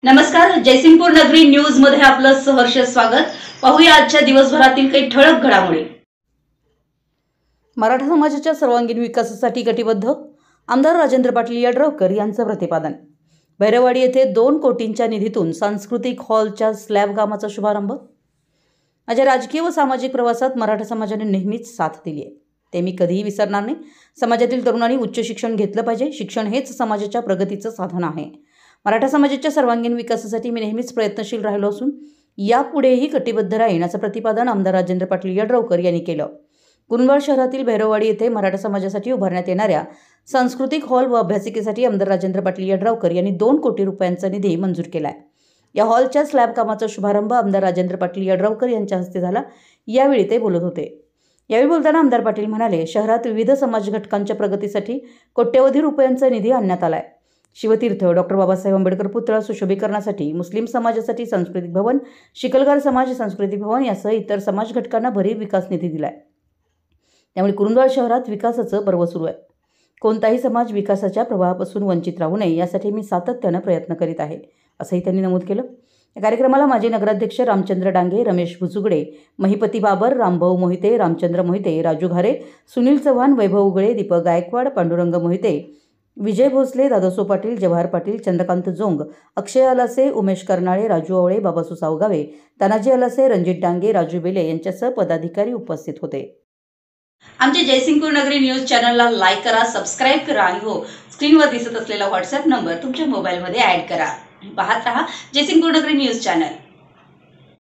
नमस्कार, जयसिंगपूर नगरी न्यूज मध्ये आपलं सहर्ष स्वागत। पाहूया आजच्या दिवसभरातील काही ठळक घडामोडी। मराठा समाजाच्या सर्वांगीण विकासासाठी कटिबद्ध आमदार राजेंद्र पाटील यड्रावकर यांचं प्रतिपादन। भैरववाडी येथे 2 कोटींच्या निधीतून सांस्कृतिक हॉलच्या स्लॅब कामाचा शुभारंभ। माझ्या राजकीय व सामाजिक प्रवासात मराठा समाजाने नेहमीच साथ दिली आहे, ते मी कधीही विसरणार नाही। समाजातील तरुणांनी उच्च शिक्षण घेतलं पाहिजे, शिक्षण हेच समाजाच्या प्रगतीचं साधन आहे। मराठा समाजाच्या सर्वांगीण विकासासाठी मी नेहमीच प्रयत्नशील राहिलो असून यापुढेही कटिबद्ध राहीन, असं प्रतिपादन आमदार राजेंद्र पाटील यड्रावकर यांनी केलं। कुरुंदवाड शहरातील भैरववाडी येथे मराठा समाजासाठी उभारण्यात येणाऱ्या सांस्कृतिक हॉल व अभ्यासिकेसाठी आमदार राजेंद्र पाटील यड्रावकर यांनी 2 कोटी रुपयांचा निधी मंजूर केला आहे। या हॉलच्या स्लॅब कामाचा शुभारंभ आमदार राजेंद्र पाटील यड्रावकर यांच्या हस्ते झाला। यावेळी ते बोलत होते। यावेळी बोलताना आमदार पाटील म्हणाले, शहरात विविध समाज घटकांच्या प्रगतीसाठी कोट्यवधी रुपयांचा निधी आणण्यात आलाय। शिवतीर्थ, डॉक्टर बाबासाहेब आंबेडकर पुतळा सुशोभीकरणासाठी, मुस्लिम समाजासाठी सांस्कृतिक भवन, शिकलगार समाज सांस्कृतिक भवन यासह इतर समाज घटकांना भरीव विकास निधी दिलाय। त्यामुळे कुरुंदवाड शहरात विकासाचं पर्व सुरू आहे। कोणताही समाज विकासाच्या प्रवाहापासून वंचित राहू नये यासाठी मी सातत्याने प्रयत्न करीत आहे, असंही त्यांनी नमूद केलं। या कार्यक्रमाला माजी नगराध्यक्ष रामचंद्र डांगे, रमेश भुजुगडे, महिपती बाबर, रामभाऊ मोहिते, रामचंद्र मोहिते, राजू घारे, सुनील चव्हाण, वैभव उगळे, दीपक गायकवाड, पांडुरंग मोहिते, विजय भोसले, दादासो पाटील, जवाहर पाटील, चंद्रकांत जोंग, अक्षय अलासे, उमेश कर्नाळे, राजू आवळे, बाबासू सावगावे, तानाजी अलासे, रणजित डांगे, राजू बेले यांच्यासह पदाधिकारी उपस्थित होते। आमच्या जयसिंगपूर नगरी न्यूज चॅनलला लाईक करा, सबस्क्राइब करा आणि हो, स्क्रीनवर दिसत असलेला व्हॉट्सअप नंबर तुमच्या मोबाईलमध्ये ॲड करा। पाहत रहा जयसिंगपूर नगरी न्यूज चॅनल।